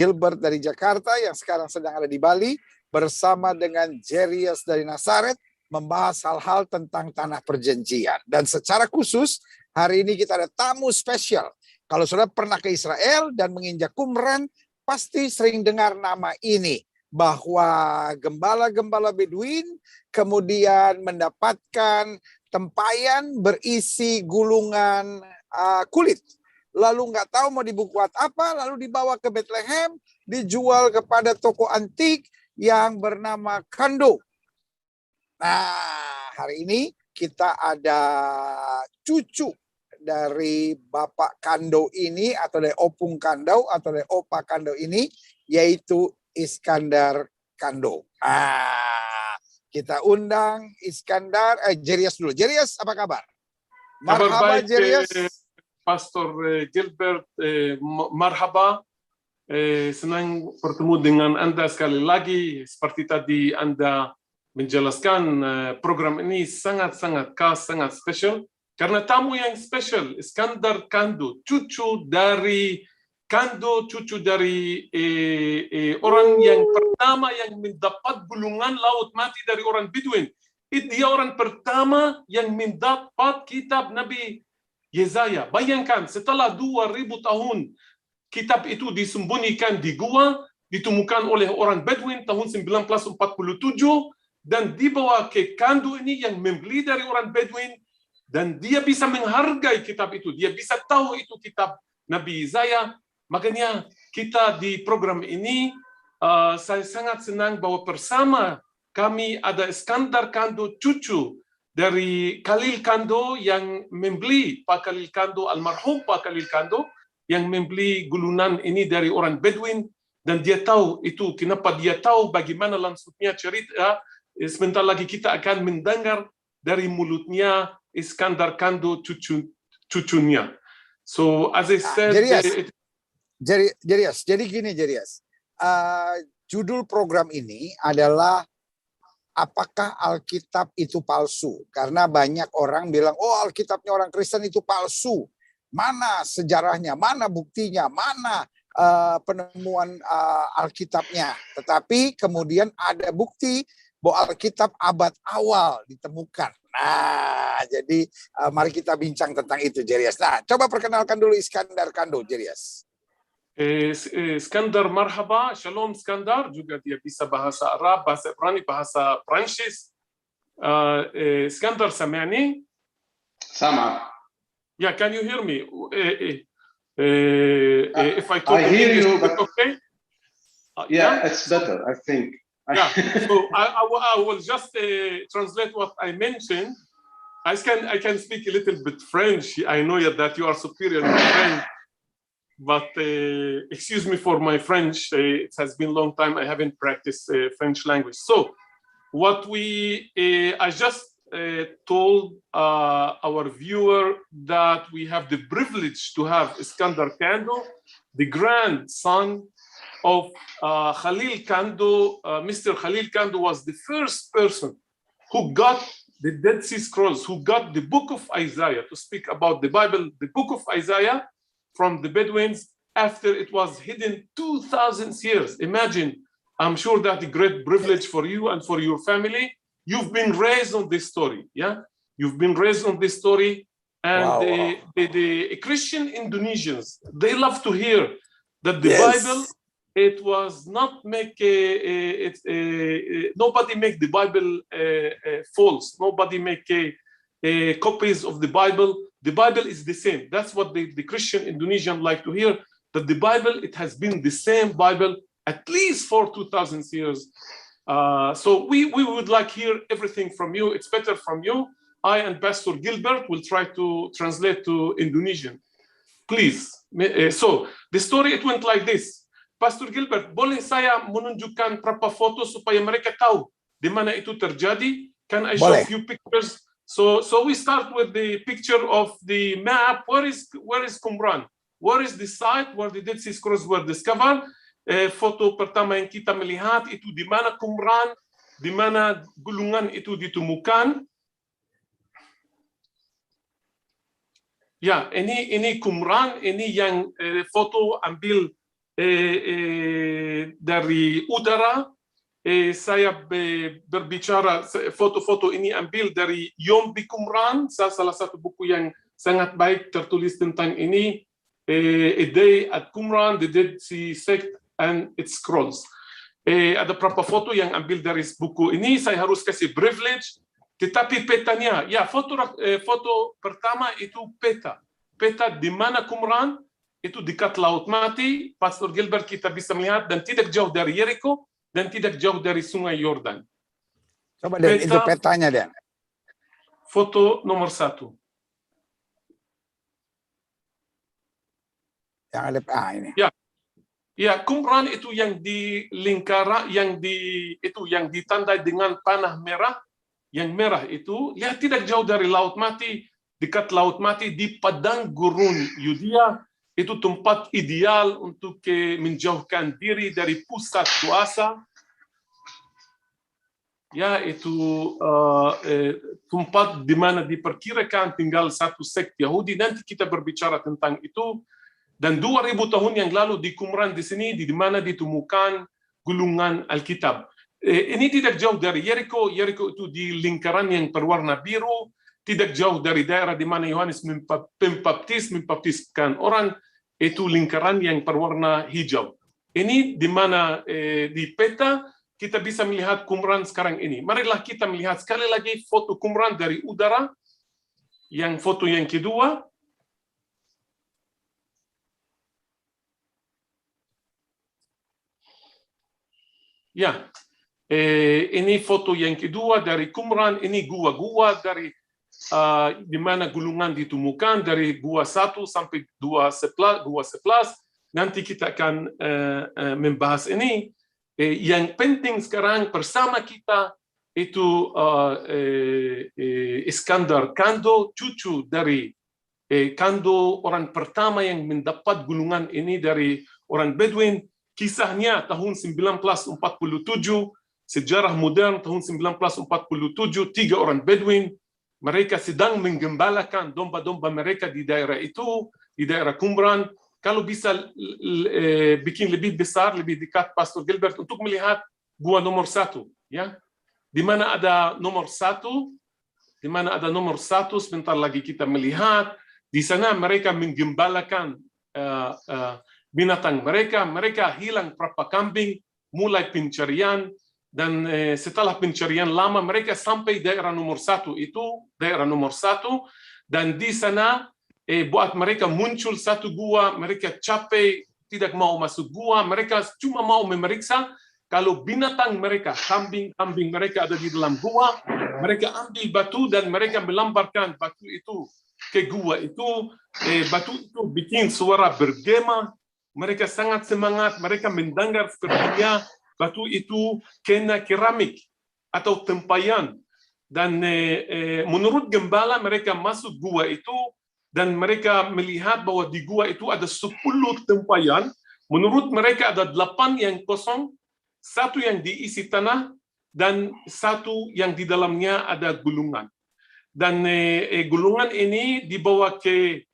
Gilbert dari Jakarta yang sekarang sedang ada di Bali, bersama dengan Jerias dari Nazaret, membahas hal-hal tentang tanah perjanjian. Dan secara khusus, hari ini kita ada tamu spesial. Kalau saudara pernah ke Israel dan menginjak Qumran, pasti sering dengar nama ini. Bahwa gembala-gembala Beduin kemudian mendapatkan tempayan berisi gulungan kulit. Lalu nggak tahu mau dibuat apa, lalu dibawa ke Bethlehem, dijual kepada toko antik yang bernama Kando. Nah, hari ini kita ada cucu dari Bapak Kando ini, atau dari Opung Kando, atau dari Opa Kando ini, yaitu Iskandar Kando. Kita undang Iskandar, Jerias dulu. Jerias, apa kabar? Marhaba, Jerias. Pastor Gilbert, marhaba. Senang bertemu dengan Anda sekali lagi. Seperti tadi Anda menjelaskan, program ini sangat-sangat khas, sangat spesial. Karena tamu yang spesial, Iskandar Kando, cucu dari Kando, cucu dari orang yang pertama yang mendapat gulungan laut mati dari orang Bedouin. Dia orang pertama yang mendapat kitab Nabi Yesaya. Bayangkan, setelah 2000 tahun kitab itu disembunyikan di gua, ditemukan oleh orang Bedouin tahun 1947, dan dibawa ke Kando ini yang membeli dari orang Bedouin, dan dia bisa menghargai kitab itu, dia bisa tahu itu kitab Nabi Yesaya. Makanya kita di program ini, saya sangat senang bahwa bersama kami ada Iskandar Kando, cucu dari Khalil Kando yang membeli, Pak Khalil Kando, almarhum Pak Khalil Kando, yang membeli gulungan ini dari orang Bedouin, dan dia tahu itu, kenapa dia tahu bagaimana langsungnya cerita. Sebentar lagi kita akan mendengar dari mulutnya Iskandar Kando, cucunya. So as I said, Jerias, jadi gini Jerias, judul program ini adalah apakah Alkitab itu palsu? Karena banyak orang bilang, oh Alkitabnya orang Kristen itu palsu. Mana sejarahnya, mana buktinya, mana penemuan Alkitabnya. Tetapi kemudian ada bukti bahwa Alkitab abad awal ditemukan. Nah, jadi mari kita bincang tentang itu, Jerias. Nah, coba perkenalkan dulu Iskandar Kando, Jerias. Iskandar, marhaba, shalom Iskandar, juga dia bisa bahasa Arab, bahasa Ibrani, bahasa Prancis. Iskandar, سامعني? Sama. Yeah, can you hear me? If I I talk in hear English, you, is it but okay? yeah, it's better, I think. Yeah, so I will just translate what I mentioned. I can speak a little bit French. I know that you are superior in French, but excuse me for my French. It has been a long time I haven't practiced French language. So what I just told our viewer that we have the privilege to have Iskandar Kando, the grandson of Khalil Kando. Mr. Khalil Kando was the first person who got the Dead Sea Scrolls, who got the book of Isaiah, to speak about the Bible, the book of Isaiah, from the Bedouins after it was hidden 2,000 years. Imagine, I'm sure that's a great privilege for you and for your family. You've been raised on this story, yeah? You've been raised on this story, and wow. The Christian Indonesians, they love to hear that the Bible, it was not nobody make the Bible false. Nobody make copies of the Bible. The Bible is the same. That's what the Christian Indonesian like to hear, that the Bible, it has been the same Bible at least for 2,000 years. So we would like hear everything from you. It's better from you. I and Pastor Gilbert will try to translate to Indonesian. Please. So the story, it went like this. Pastor Gilbert, boleh saya menunjukkan beberapa foto supaya mereka tahu di mana itu terjadi? Can I show a few pictures? So we start with the picture of the map. Where is Qumran? Where is the site where the Dead Sea Scrolls were discovered? Foto pertama yang kita melihat itu di mana Qumran, di mana gulungan itu ditemukan. Ya, ini Qumran, ini yang foto ambil dari udara. Saya berbicara, foto-foto ini ambil dari Yom di Qumran, salah satu buku yang sangat baik tertulis tentang ini, A Day at Qumran, the Dead Sea Sect and its Scrolls. Ada beberapa foto yang ambil dari buku ini, saya harus kasih privilege, tetapi petanya, ya foto pertama itu peta di mana Qumran, itu dekat Laut Mati, Pastor Gilbert kita bisa melihat, dan tidak jauh dari Jericho, dan tidak jauh dari Sungai Yordan. Coba Den, itu petanya Den. Foto nomor 1. Yang ada ini. Ya, Qumran itu yang di lingkaran, yang ditandai dengan panah merah. Yang merah itu, ya tidak jauh dari Laut Mati, dekat Laut Mati di padang gurun Yudea. Itu tempat ideal untuk menjauhkan diri dari pusat kuasa. Ya, itu tempat di mana diperkirakan tinggal satu sekt Yahudi. Nanti kita berbicara tentang itu. Dan 2000 tahun yang lalu di Qumran di sini, di mana ditemukan gulungan Alkitab. Ini tidak jauh dari Jericho. Jericho itu di lingkaran yang berwarna biru. Tidak jauh dari daerah di mana Yohanes membaptiskan orang. Itu lingkaran yang berwarna hijau. Ini di mana di peta kita bisa melihat Qumran sekarang ini. Marilah kita melihat sekali lagi foto Qumran dari udara. Yang foto yang kedua. Ya, ini foto yang kedua dari Qumran. Ini gua-gua dari di mana gulungan ditemukan dari gua 1 sampai gua 11. Nanti kita akan membahas ini. Yang penting sekarang bersama kita itu Iskandar Kando, cucu dari Kando, orang pertama yang mendapat gulungan ini dari orang Bedouin. Kisahnya tahun 1947, sejarah modern tahun 1947, 3 orang Bedouin. Mereka sedang menggembalakan domba-domba mereka di daerah itu, di daerah Qumran. Kalau bisa bikin lebih besar, lebih dekat Pastor Gilbert untuk melihat gua nomor 1, ya. Di mana ada nomor 1, sebentar lagi kita melihat. Di sana mereka menggembalakan binatang mereka hilang berapa kambing, mulai pencarian, dan setelah pencarian lama mereka sampai daerah nomor 1 itu, dan di sana buat mereka muncul satu gua, mereka capek, tidak mau masuk gua, mereka cuma mau memeriksa kalau binatang mereka, kambing mereka ada di dalam gua, mereka ambil batu dan mereka melemparkan batu itu ke gua itu, batu itu bikin suara bergema, mereka sangat semangat, mereka mendengar sepertinya batu itu kena keramik atau tempayan, dan menurut gembala mereka masuk gua itu, dan mereka melihat bahwa di gua itu ada 10 tempayan. Menurut mereka ada 8 yang kosong, 1 yang diisi tanah, dan 1 yang di dalamnya ada gulungan. Dan gulungan ini dibawa ke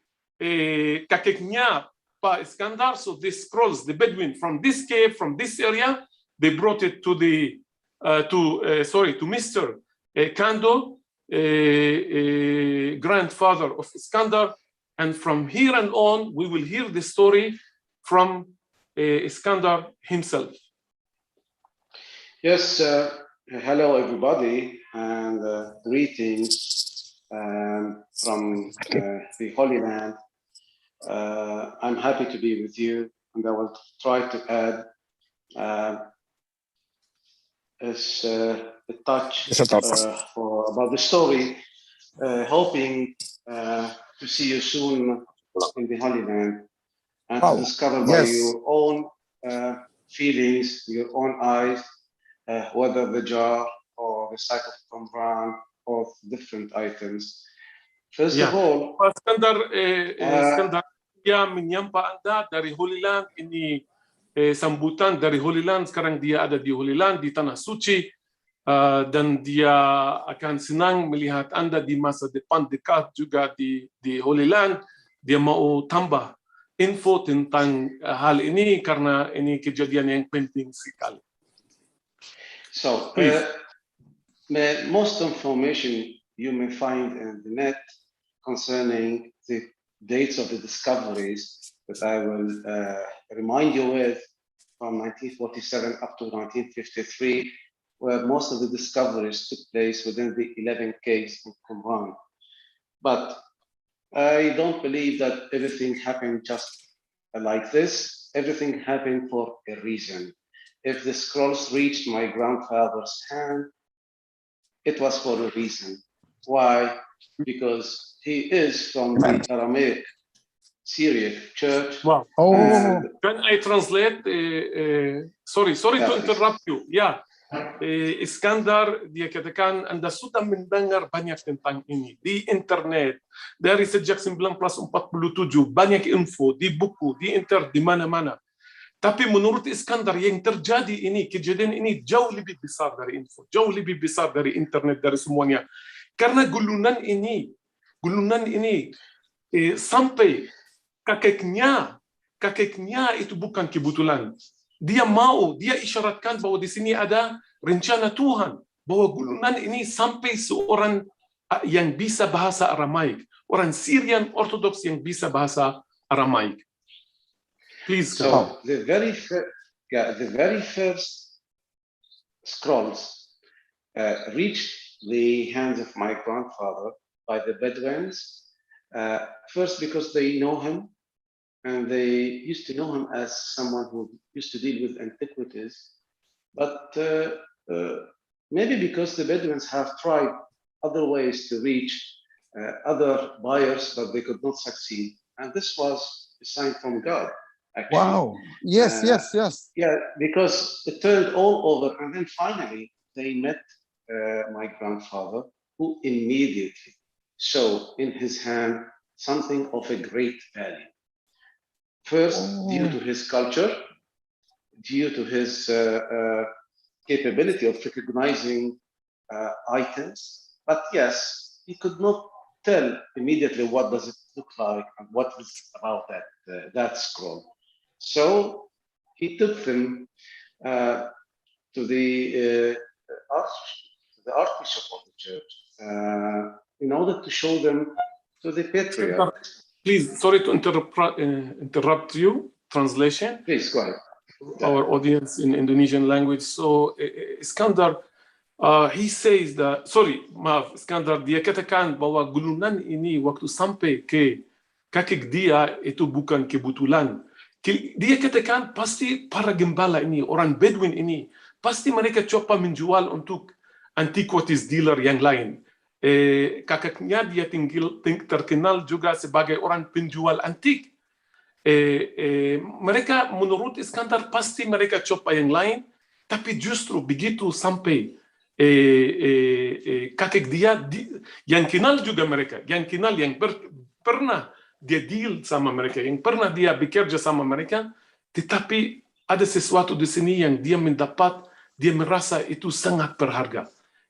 kakeknya Pak Iskandar. So these scrolls, the Bedouin from this cave, from this area, they brought it to Mr. Kando, grandfather of Iskandar, and from here and on we will hear the story from Iskandar himself. Yes, hello everybody, and greetings from the Holy Land. I'm happy to be with you, and I will try to add a touch about the story, hoping to see you soon in the Holy Land, and to discover by your own feelings, your own eyes, whether the jar or the site of Qumran or different items. First of all, Iskandar dia menyapa Anda dari Holy Land. Ini sambutan dari Holy Land. Sekarang dia ada di Holy Land, di Tanah Suci, dan dia akan senang melihat Anda di masa depan dekat juga di Holy Land. Dia mau tambah info tentang hal ini karena ini kejadian yang penting sekali. So, most information you may find in the net concerning the dates of the discoveries that I will remind you with from 1947 up to 1953, where most of the discoveries took place within the 11 caves in Qumran. But I don't believe that everything happened just like this. Everything happened for a reason. If the scrolls reached my grandfather's hand, it was for a reason. Why? Because he is from the Aramaic Syriac church. Wow. Oh. Can I translate? Sorry to interrupt you. Yeah. Iskandar, dia katakan Anda sudah mendengar banyak tentang ini di internet dari sejak 1947, banyak info di buku, di internet, di mana-mana. Tapi menurut Iskandar yang terjadi ini, kejadian ini jauh lebih besar dari info, jauh lebih besar dari internet, dari semuanya. Karena gulunan ini sampai kakeknya itu bukan kebetulan. Dia isyaratkan bahwa di sini ada rencana Tuhan, bahwa gulunan ini sampai seorang yang bisa bahasa Aramaik, orang Syrian Orthodox yang bisa bahasa Aramaik. Please. So the very first scrolls reached the hands of my grandfather by the Bedouins, first because they know him. And they used to know him as someone who used to deal with antiquities. But maybe because the Bedouins have tried other ways to reach other buyers, but they could not succeed. And this was a sign from God, actually. Wow. Yes. Yeah, because it turned all over. And then finally, they met my grandfather, who immediately saw in his hand something of a great value. First, due to his culture, due to his capability of recognizing items, but yes, he could not tell immediately what does it look like and what is about that scroll. So he took them to the archbishop of the church in order to show them to the patriarch. Please, sorry to interrupt you. Translation. Please, go ahead. Our audience in Indonesian language. So, Iskandar, he says that, Iskandar, dia katakan bahwa gulunan ini waktu sampai ke kakek dia itu bukan kebetulan. Dia katakan pasti para gembala ini, orang Bedouin ini, pasti mereka coba menjual untuk antiquities dealer yang lain. Kakaknya dia terkenal juga sebagai orang penjual antik. Mereka menurut Iskandar pasti mereka coba yang lain, tapi justru begitu sampai kakek dia yang kenal juga mereka, yang pernah dia deal sama mereka, yang pernah dia bekerja sama mereka, tetapi ada sesuatu di sini yang dia mendapat, dia merasa itu sangat berharga.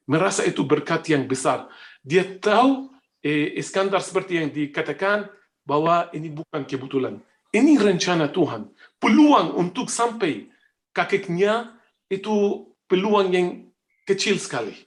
Merasa itu berkat yang besar. Dia tahu Iskandar seperti yang dikatakan bahwa ini bukan kebetulan. Ini rencana Tuhan. Peluang untuk sampai kakeknya itu peluang yang kecil sekali.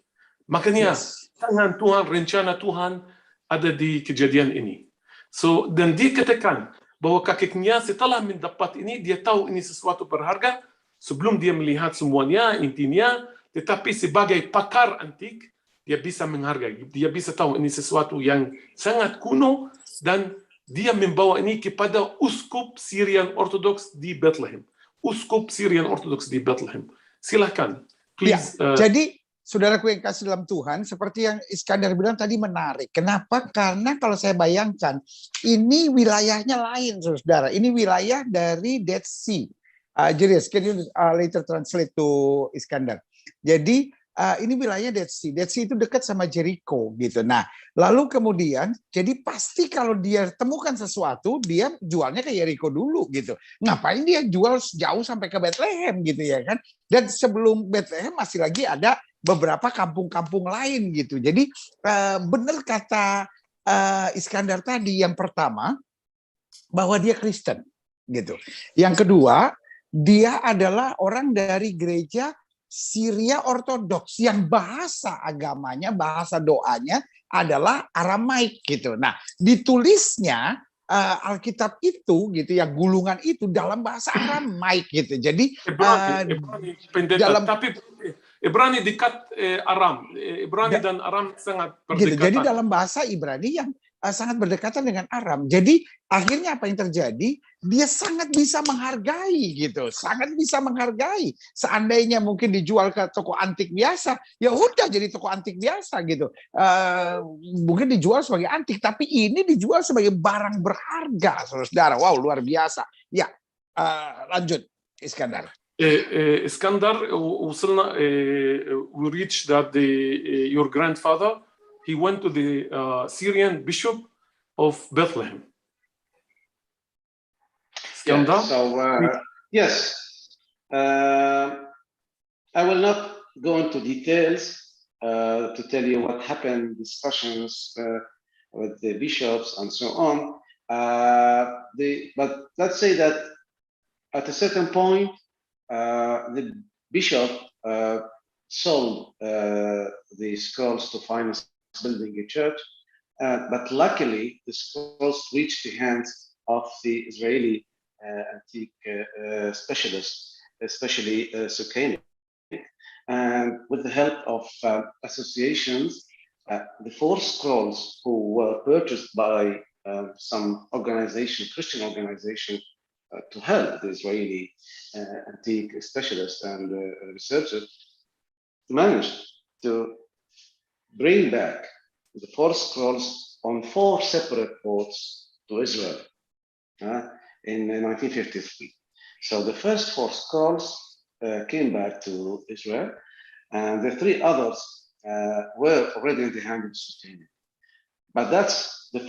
Makanya tangan Tuhan, rencana Tuhan ada di kejadian ini. So, dan dia katakan bahwa kakeknya setelah mendapat ini, dia tahu ini sesuatu berharga sebelum dia melihat semuanya, intinya. Tetapi sebagai pakar antik, dia bisa menghargai, dia bisa tahu ini sesuatu yang sangat kuno, dan dia membawa ini kepada uskup Syrian Orthodox di Bethlehem. Uskup Syrian Orthodox di Bethlehem. Silakan. Please. Jadi, saudaraku yang kasih dalam Tuhan, seperti yang Iskandar bilang tadi menarik. Kenapa? Karena kalau saya bayangkan, ini wilayahnya lain, saudara. Ini wilayah dari Dead Sea. Jadi, can you later translate to Iskandar? Jadi ini wilayahnya Dead Sea. Dead Sea itu dekat sama Jericho gitu. Nah, lalu kemudian jadi pasti kalau dia temukan sesuatu, dia jualnya ke Jericho dulu gitu. Ngapain dia jual jauh sampai ke Bethlehem gitu ya kan? Dan sebelum Bethlehem masih lagi ada beberapa kampung-kampung lain gitu. Jadi benar kata Iskandar tadi, yang pertama bahwa dia Kristen. gitu. Yang kedua, dia adalah orang dari gereja Syria Ortodoks yang bahasa agamanya, bahasa doanya adalah Aramaik gitu. Nah, ditulisnya Alkitab itu gitu ya, gulungan itu dalam bahasa Aramaik gitu. Jadi Ibrani pendeta, dalam tapi Ibrani dekat Aram. Ibrani dan Aram sangat gitu. Jadi berdekatan. dalam bahasa Ibrani yang sangat berdekatan dengan Aram. Jadi akhirnya apa yang terjadi? Dia sangat bisa menghargai gitu, sangat bisa menghargai. Seandainya mungkin dijual ke toko antik biasa, ya udah jadi toko antik biasa gitu. Mungkin dijual sebagai antik, tapi ini dijual sebagai barang berharga, saudara. Wow, luar biasa. Ya, lanjut, Iskandar. Iskandar, وصلنا, we reached that your grandfather, he went to the Syrian bishop of Bethlehem. Yeah, so yes, I will not go into details to tell you what happened, discussions with the bishops and so on. But let's say that at a certain point, the bishop sold the scrolls to finance building a church, but luckily the scrolls reached the hands of the Israeli antique specialists, especially Sukenik. And with the help of associations, the 4 scrolls who were purchased by some organization, Christian organization, to help the Israeli antique specialists and researchers, managed to bring back the 4 scrolls on 4 separate boats to Israel in 1953. So the first 4 scrolls came back to Israel, and the 3 others were already in the hand of Sultan. But that's the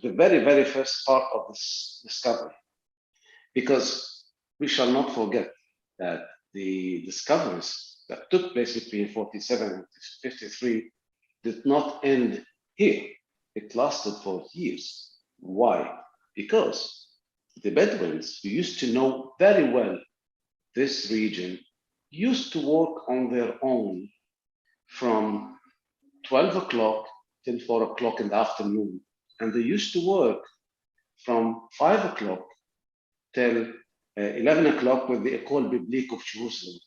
very, very first part of this discovery, because we shall not forget that the discoveries that took place between 47 and 53 did not end here. It lasted for years. Why? Because the Bedouins, who used to know very well this region, used to work on their own from 12 o'clock till 4 o'clock in the afternoon. And they used to work from 5 o'clock till 11 o'clock with the École Biblique of Jerusalem.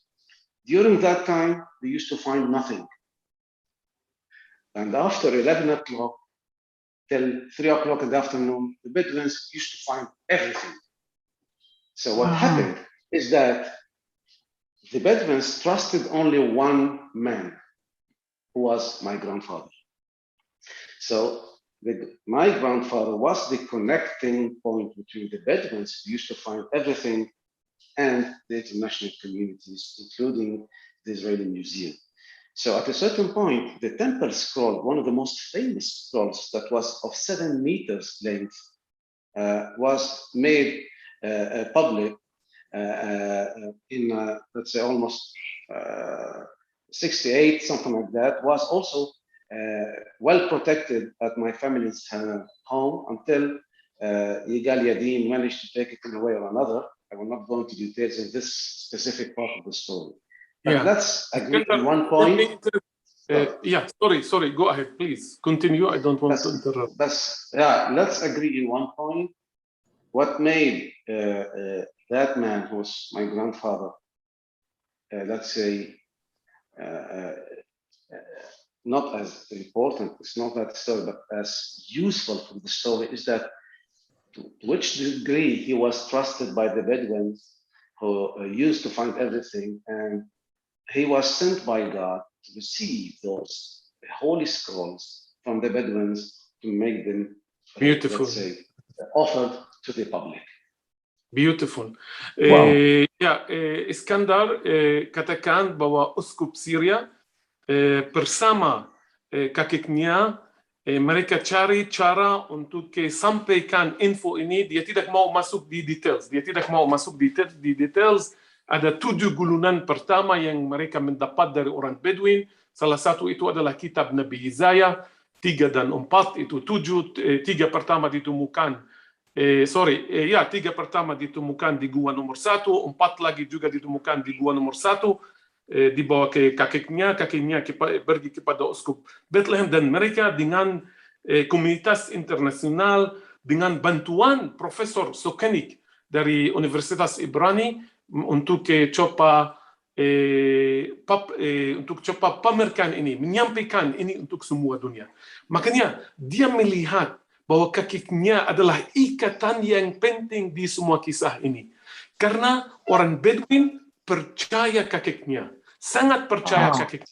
During that time, they used to find nothing. And after 11 o'clock till 3 o'clock in the afternoon, the Bedouins used to find everything. So what happened is that the Bedouins trusted only one man, who was my grandfather. So my grandfather was the connecting point between the Bedouins, who used to find everything, and the international communities, including the Israeli Museum. So at a certain point, the temple scroll, one of the most famous scrolls that was of 7 meters length, was made public in, let's say, almost 68, something like that, was also well protected at my family's home until Yigal Yadin managed to take it in a way or another. I will not go into details in this specific part of the story. But let's agree on one point. Sorry, go ahead, please. Continue, I don't want to interrupt. Let's agree in one point. What made that man, who was my grandfather, let's say, not as important, it's not that story, but as useful for the story, is that to which degree he was trusted by the Bedouins, who used to find everything, and he was sent by God to receive those holy scrolls from the Bedouins to make them, beautiful, let's say, offered to the public. Beautiful. Wow. Iskandar katakan bahwa uskup Syria bersama kakeknya mereka cari cara untuk sampaikan info ini. Dia tidak mau masuk di details. Di details. Ada 7 gulungan pertama yang mereka mendapat dari orang Bedouin. Salah satu itu adalah kitab Nabi Yesaya 3 dan 4, itu 7. 3 pertama ditemukan tiga pertama ditemukan di gua nomor 1, 4 lagi juga ditemukan di gua nomor 1, dibawa ke kakinya pergi kepada uskup Bethlehem, dan mereka dengan komunitas internasional, dengan bantuan Profesor Sokenik dari Universitas Ibrani untuk coba pamerkan ini, menyampaikan ini untuk semua dunia. Makanya dia melihat bahwa kakinya adalah ikatan yang penting di semua kisah ini. Karena orang Bedouin percaya kakinya, sangat percaya kakinya.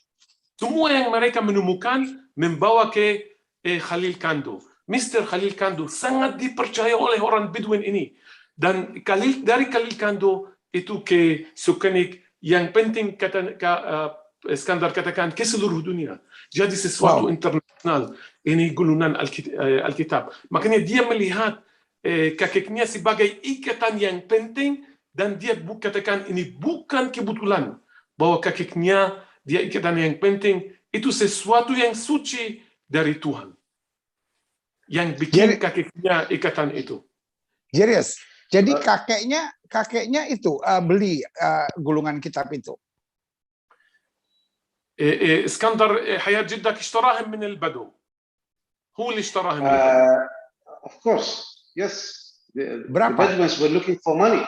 Semua yang mereka menemukan membawa ke Khalil Kando. Mr. Khalil Kando sangat dipercaya oleh orang Bedouin ini. Dan dari Khalil Kando itu ke Sokenik, yang penting Iskandar katakan ke seluruh dunia. Jadi sesuatu internasional, ini gulunan Alkitab. Makanya dia melihat kakinya sebagai ikatan yang penting, dan dia katakan ini bukan kebetulan bahwa kakinya dia ikatan yang penting, itu sesuatu yang suci dari Tuhan yang bikin kakinya ikatan itu. Jerius, jadi kakeknya itu beli gulungan kitab itu. اسكندر حياة جدك اشتراهم من البدو. هو اللي اشتراهم من البدو. Of course, yes. The Berapa? Bedouins were looking for money.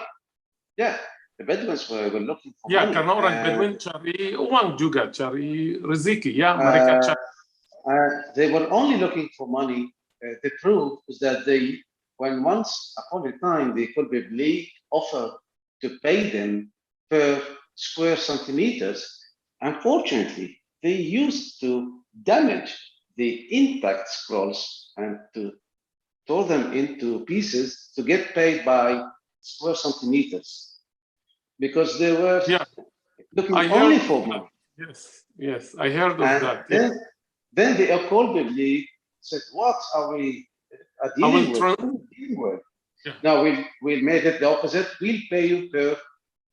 Yeah, the Bedouins were looking for money. Karena orang Bedouin cari uang juga, cari rezeki. Mereka cari. They were only looking for money. The proof is that when once upon a time they probably offered to pay them per square centimeters. Unfortunately, they used to damage the intact scrolls and to tore them into pieces to get paid by square centimeters, because they were looking only for money. Yes, I heard of that. Then they probably said, "What are we dealing with? Now we'll make it the opposite. We'll pay you per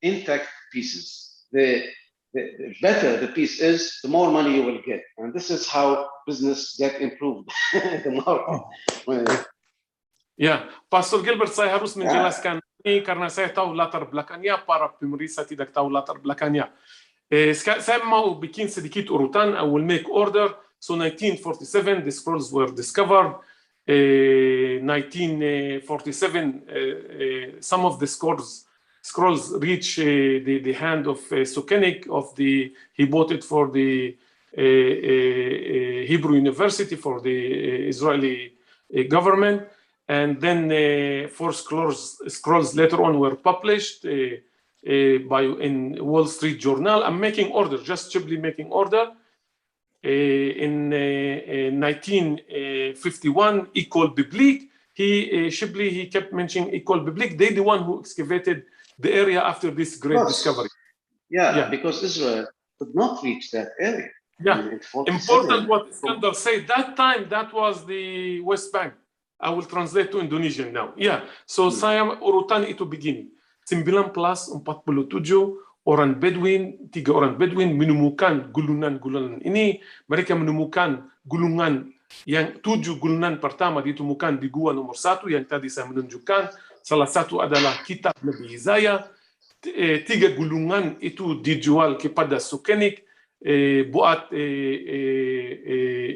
intact pieces. The better the piece is, the more money you will get, and this is how business get improved." The market. Pastor Gilbert, saya harus menjelaskan ini karena saya tahu latar belakangnya, para pemirsa tidak tahu latar belakangnya. Saya mau bikin sedikit urutan. I will make order. So 1947 the scrolls were discovered. 1947 some of the scrolls reach the hand of Sokenik. He bought it for the Hebrew University, for the Israeli government, and then 4 scrolls later on were published in Wall Street Journal. I'm making order, just simply making order. In 1951, École Biblique, he kept mentioning École Biblique. They're the one who excavated the area after this great discovery. Because Israel could not reach that area. Important what Iskandar said. That time, that was the West Bank. I will translate to Indonesian now. So saya urutan itu begini. 1947 orang Bedouin, 3 orang Bedouin menemukan gulungan-gulungan ini. Mereka menemukan gulungan yang 7 gulungan pertama ditemukan di gua nomor 1 yang tadi saya menunjukkan. Salah satu adalah kitab Nabi Yesaya. 3 gulungan itu dijual kepada Sokenik buat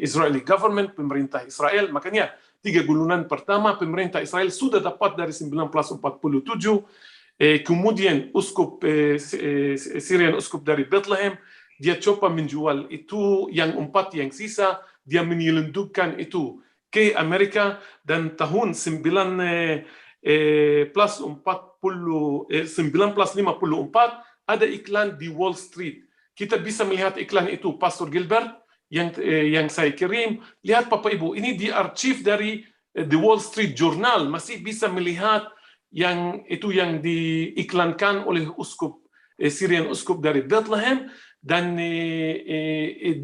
Israeli government, pemerintah Israel. Makanya 3 gulungan pertama pemerintah Israel sudah dapat dari 1947. Kemudian uskup Syrian, uskup dari Bethlehem, dia coba menjual itu, yang 4 yang sisa dia menyelundupkan itu ke Amerika. Dan tahun 1954 ada iklan di Wall Street. Kita bisa melihat iklan itu, Pastor Gilbert, yang saya kirim. Lihat Bapak Ibu, ini di arsip dari The Wall Street Journal, masih bisa melihat yang itu yang diiklankan oleh uskup Syrian, uskup dari Bethlehem. Dan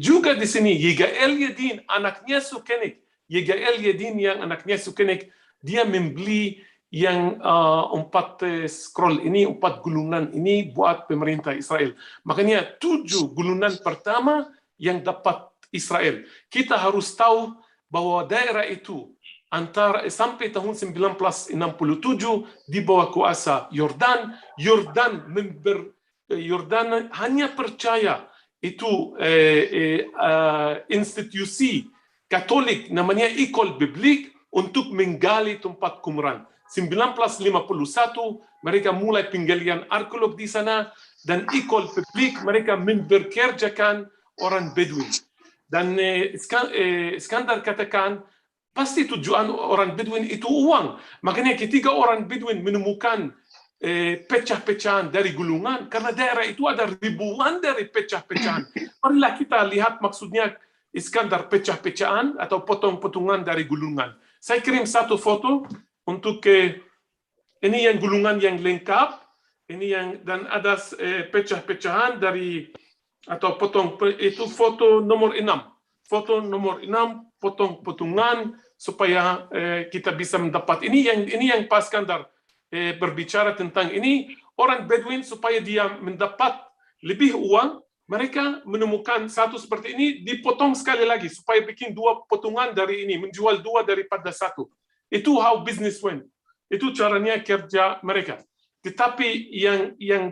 juga di sini Yigael Yedin, anaknya Sokenik. Yigael Yedin yang anaknya Sokenik, dia membeli yang 4 scroll ini, 4 gulungan ini buat pemerintah Israel. Makanya 7 gulungan pertama yang dapat Israel. Kita harus tahu bahwa daerah itu sampai tahun 1967 di bawah kuasa Yordan. Yordan hanya percaya itu institusi Katolik namanya École Biblique untuk menggali tempat Qumran. 1951 mereka mulai penggalian arkeolog di sana, dan École Biblique mereka memberkerjakan orang Bedouin. Dan Iskandar katakan pasti tujuan orang Bedouin itu uang. Makanya ketika orang Bedouin menemukan pecah-pecahan dari gulungan, karena daerah itu ada ribuan dari pecah-pecahan. Marilah kita lihat maksudnya Iskandar pecah-pecahan atau potong-potongan dari gulungan. Saya kirim satu foto untuk ini yang gulungan yang lengkap, ini yang, dan ada pecah-pecahan dari atau potong, itu foto nomor 6. Foto nomor 6 potong-potongan supaya kita bisa mendapat ini yang Pak Iskandar berbicara tentang ini. Orang Bedouin supaya dia mendapat lebih uang, mereka menemukan satu seperti ini, dipotong sekali lagi supaya bikin 2 potongan dari ini, menjual 2 daripada 1. Itu how business went. Itu caranya kerja mereka. Tetapi yang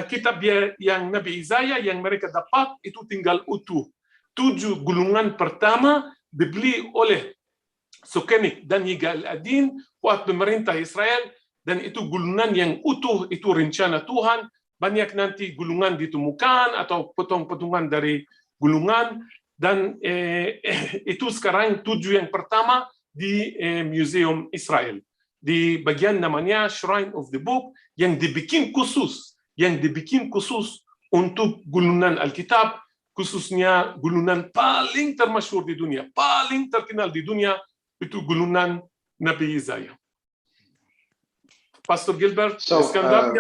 kitab yang Nabi Isaiah yang mereka dapat itu tinggal utuh. 7 gulungan pertama dibeli oleh Sukenik dan hingga Al-Adin buat pemerintah Israel, dan itu gulungan yang utuh, itu rencana Tuhan. Banyak nanti gulungan ditemukan atau potong-potongan dari gulungan, dan itu sekarang 7 yang pertama di Museum Israel. Di bagian namanya Shrine of the Book yang dibikin khusus untuk gulungan Alkitab, khususnya gulungan paling termasyhur di dunia, paling terkenal di dunia, itu gulungan Nabi Isaiah. Pastor Gilbert, Iskandar,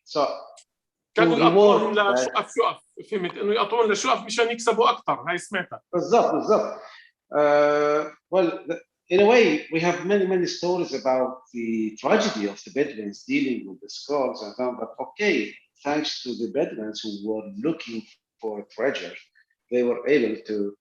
so كانوا يقطعون لشقف فهمت انه يقطعون لشقف مشان يكسبوا اكثر. هاي سمعتها بالضبط. Well, in a way, we have many stories about the tragedy of the Bedouins dealing with the scrolls and so on. But okay, thanks to the Bedouins who were looking for a treasure, they were able to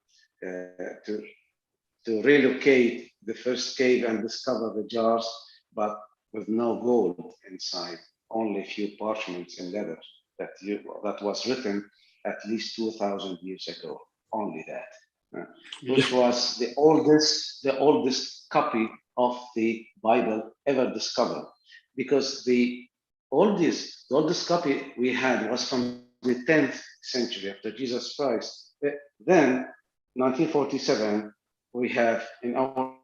relocate the first cave and discover the jars, but with no gold inside, only a few parchments in leather that was written at least 2,000 years ago. Only that. Which was the oldest copy of the Bible ever discovered, because the oldest copy we had was from the 10th century after Jesus Christ. Then 1947 we have in our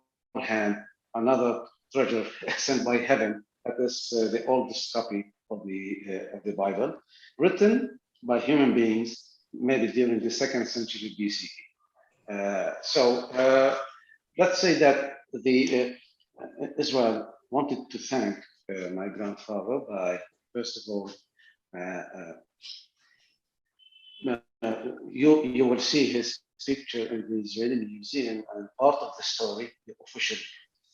hand another treasure sent by heaven, that is the oldest copy of the Bible, written by human beings maybe during the 2nd century BC. So let's say that Israel wanted to thank my grandfather by, first of all, you will see his picture in the Israeli Museum, and part of the story, the official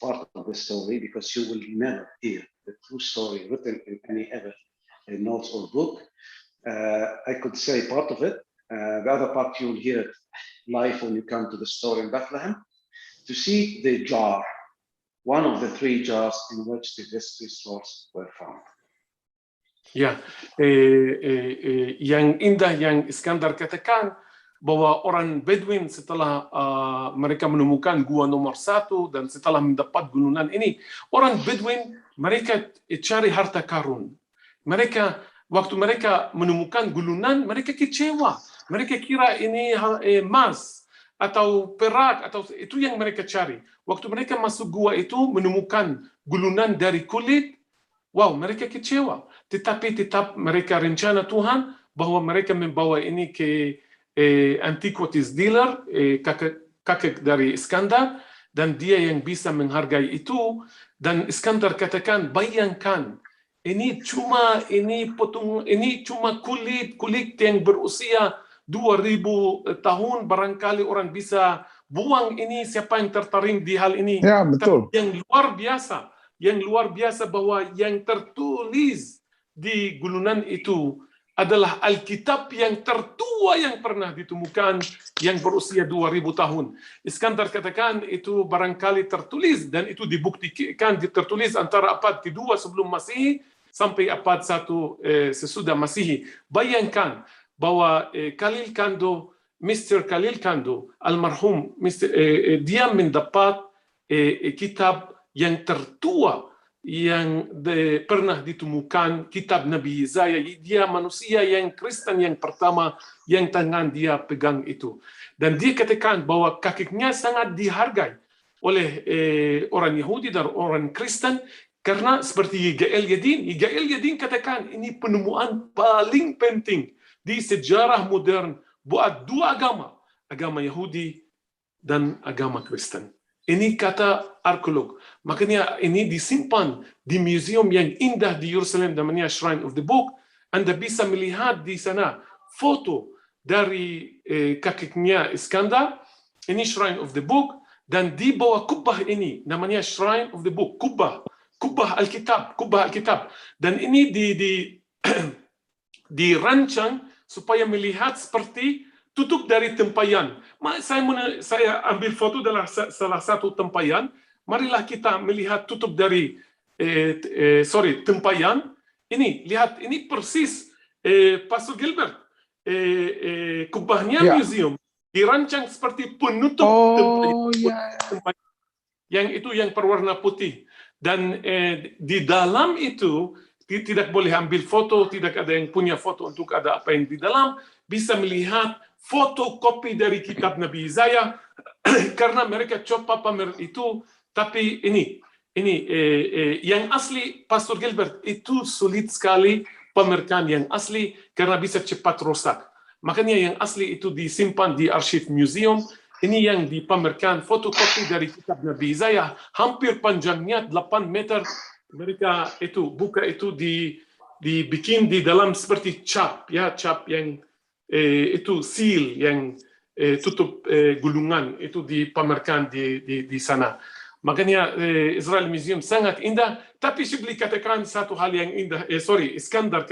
part of the story, because you will never hear the true story written in any other notes or book. I could say part of it. The other part you will hear it live when you come to the store in Bethlehem to see the jar, one of the 3 jars in which the history scrolls were found. Yang indah yang Iskandar katakan bahwa orang Bedouin setelah mereka menemukan gua nomor 1 dan setelah mendapat gunungan ini, orang Bedouin mereka cari harta karun. Waktu mereka menemukan gulungan, mereka kecewa. Mereka kira ini emas atau perak, atau itu yang mereka cari. Waktu mereka masuk gua itu menemukan gulungan dari kulit, wow, mereka kecewa. Tetapi tetap mereka rencana Tuhan bahwa mereka membawa ini ke antiquities dealer, kakek dari Iskandar, dan dia yang bisa menghargai itu. Dan Iskandar katakan, bayangkan, ini cuma kulit yang berusia 2000 tahun, barangkali orang bisa buang ini, siapa yang tertarik di hal ini. Ya, betul. Tapi yang luar biasa bahwa yang tertulis di gulungan itu adalah Alkitab yang tertua yang pernah ditemukan, yang berusia 2000 tahun. Iskandar katakan itu barangkali tertulis, dan itu dibuktikan tertulis antara abad kedua sebelum Masehi sampai abad 1 sesudah Masehi. Bayangkan bahwa Mr. Khalil Kando, almarhum, dia mendapat kitab yang tertua yang pernah ditemukan, kitab Nabi Yesaya. Dia manusia yang Kristen yang pertama yang tangan dia pegang itu. Dan dia katakan bahwa kakinya sangat dihargai oleh orang Yahudi dan orang Kristen, karena seperti Yigael Yadin katakan ini penemuan paling penting di sejarah modern buat dua agama Yahudi dan agama Kristen. Ini kata arkeolog. Makanya ini disimpan di museum yang indah di Yerusalem namanya Shrine of the Book. Anda bisa melihat di sana foto dari kakinya Iskandar. Ini Shrine of the Book, dan di bawah kubah ini namanya Shrine of the Book, kubah Alkitab. Dan ini dirancang supaya melihat seperti tutup dari tempayan. Saya ambil foto dalam salah satu tempayan. Marilah kita melihat tutup dari tempayan. Ini lihat, ini persis Pastor Gilbert. Kubahnya museum dirancang seperti penutup tempayan. Yang itu yang berwarna putih. Dan di dalam itu tidak boleh ambil foto, tidak ada yang punya foto untuk ada apa yang di dalam. Bisa melihat fotokopi dari kitab Nabi Yesaya, karena mereka coba pamer itu. Tapi ini yang asli, Pastor Gilbert, itu sulit sekali pamerkan yang asli karena bisa cepat rusak. Makanya yang asli itu disimpan di arsip museum. Ini yang dipamerkan fotokopi dari kitab Nabi Yesaya, hampir panjangnya 8 meter. Mereka itu buka itu dibikin di dalam seperti cap yang itu seal yang tutup gulungan, itu dipamerkan di sana. Makanya Israel Museum sangat indah. Tapi Shibli katakan satu hal yang indah. Iskandar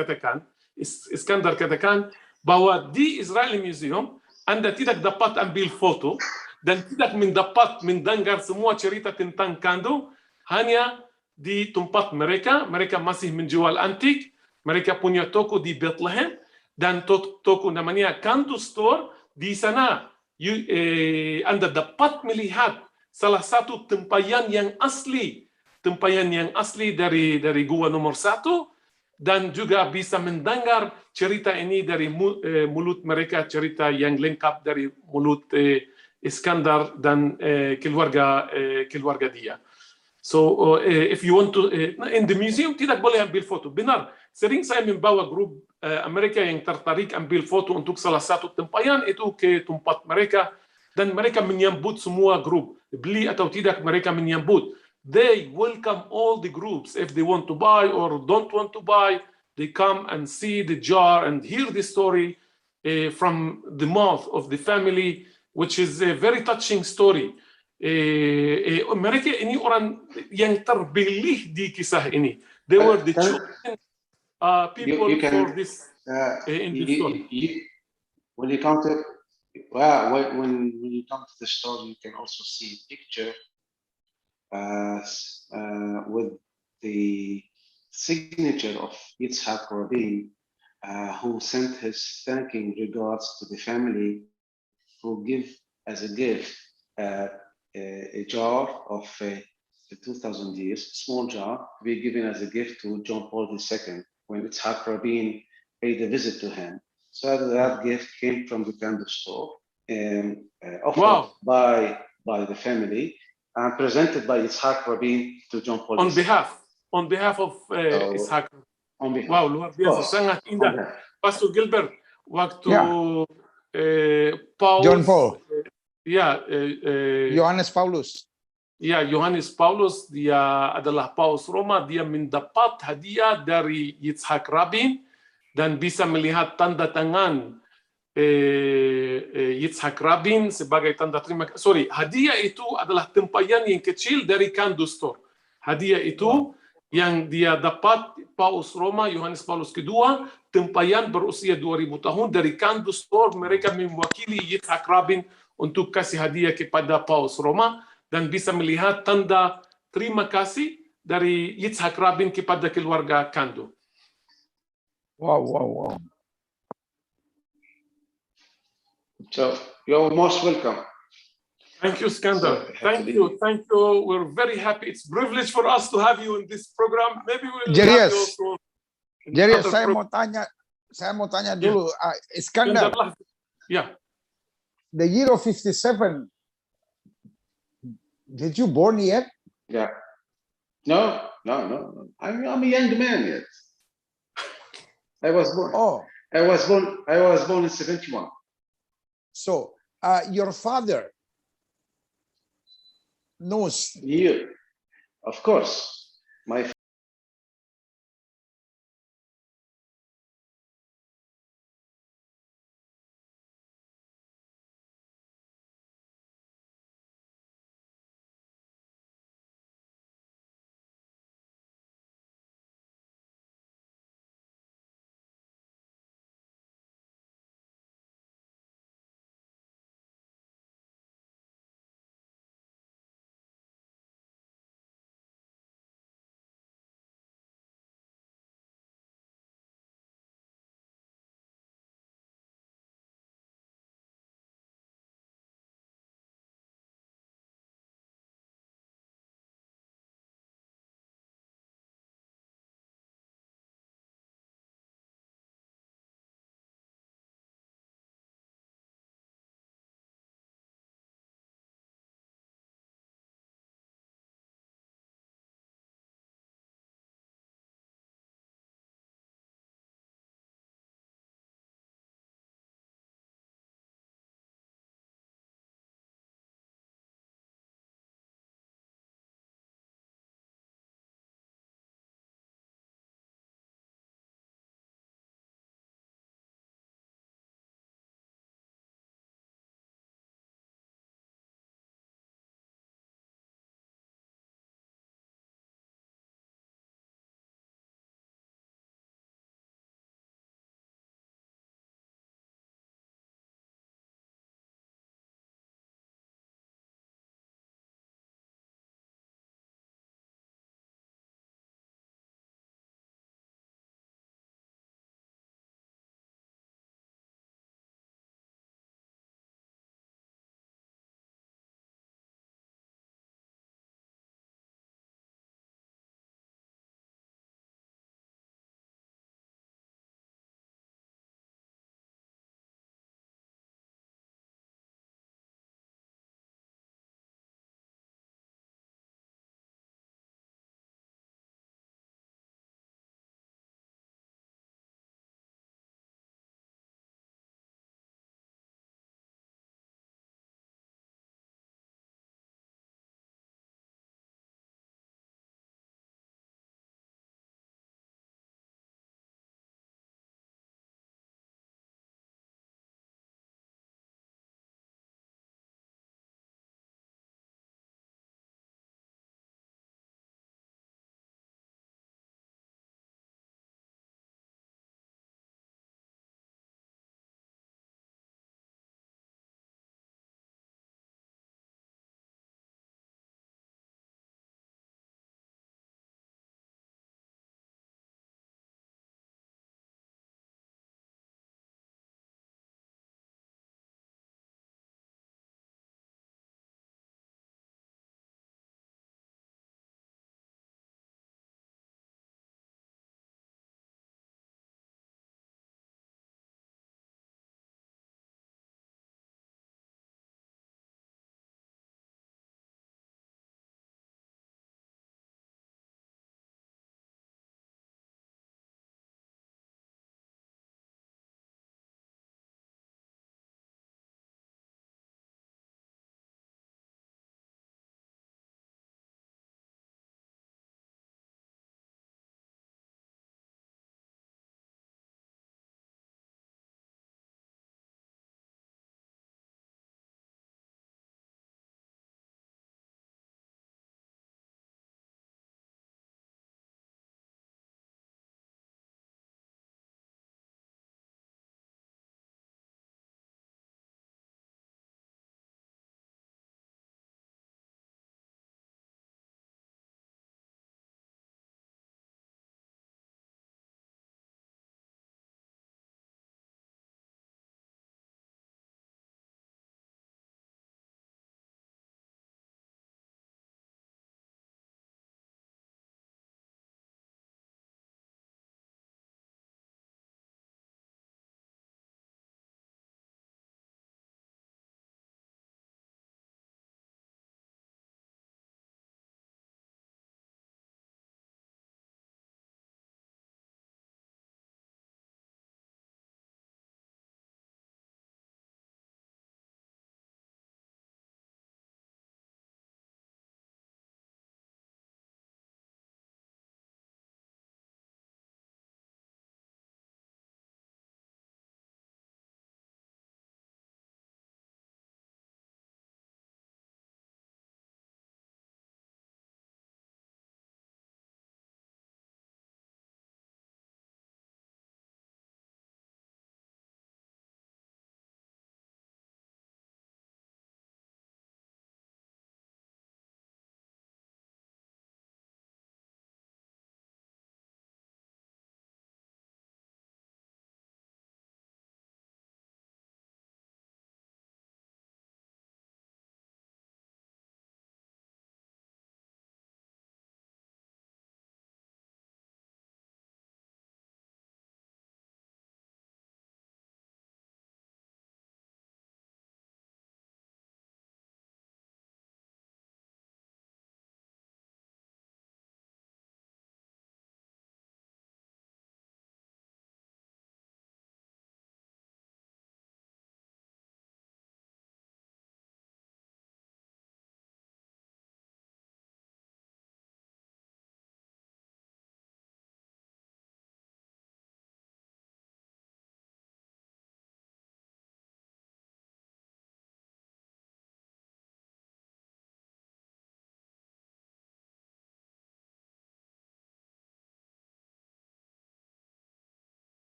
katakan bahwa di Israel Museum Anda tidak dapat ambil foto dan tidak mendapat mendengar semua cerita tentang Kando. Hanya di tempat mereka masih menjual antik. Mereka punya toko di Bethlehem, dan toko namanya Kando Store. Di sana Anda dapat melihat salah satu tempayan yang asli dari gua nomor 1, dan juga bisa mendengar cerita ini dari mulut mereka, cerita yang lengkap dari mulut Iskandar dan keluarga dia. So if you want to in the museum tidak boleh ambil foto. Benar, sering saya membawa grup Amerika yang tertarik ambil foto untuk salah satu tempayan itu ke tempat mereka, dan mereka menyambut semua grup, beli atau tidak mereka menyambut. They welcome all the groups. If they want to buy or don't want to buy, they come and see the jar and hear the story from the mouth of the family, which is a very touching story. Mereka ini orang yang terpilih di kisah ini. They were the chosen people for this in this story. When you come to the story, you can also see a picture with the signature of Yitzhak Rabin, who sent his thanking regards to the family who give as a gift a jar of 2,000 years, small jar, to be given as a gift to John Paul II when Yitzhak Rabin paid a visit to him. So that gift came from the Kando store and offered by the family and presented by Yitzhak Rabin to John Paul II. On behalf of Ishak. Wow, luar biasa, sangat indah. Pastor Gilbert, waktu Paulus, John Paul. Yohanes Paulus. Ya, Yohanes Paulus, dia adalah Paus Roma, dia mendapat hadiah dari Yitzhak Rabin dan bisa melihat tanda tangan Yitzhak Rabin sebagai tanda terima kasih. Hadiah itu adalah tempayan yang kecil dari Kando Store. Hadiah itu yang dia dapat Paus Roma Yohanes Paulus kedua, tempayan berusia 2000 tahun dari Kando Store. Mereka mewakili Yitzhak Rabin untuk kasih hadiah kepada Paus Roma, dan bisa melihat tanda terima kasih dari Yitzhak Rabin kepada keluarga Kando. Wow. So you're most welcome. Thank you, Iskandar. So Thank happily. you. We're very happy. It's a privilege for us to have you in this program. Maybe we'll Jarius. have you also in Jadi other saya mau tanya dulu, Iskandar, program. Yeah. the year of 57, did you born yet? Yeah. No. I'm a young man yet. I was born. Oh, I was born in 71. so your father knows. Here, of course, my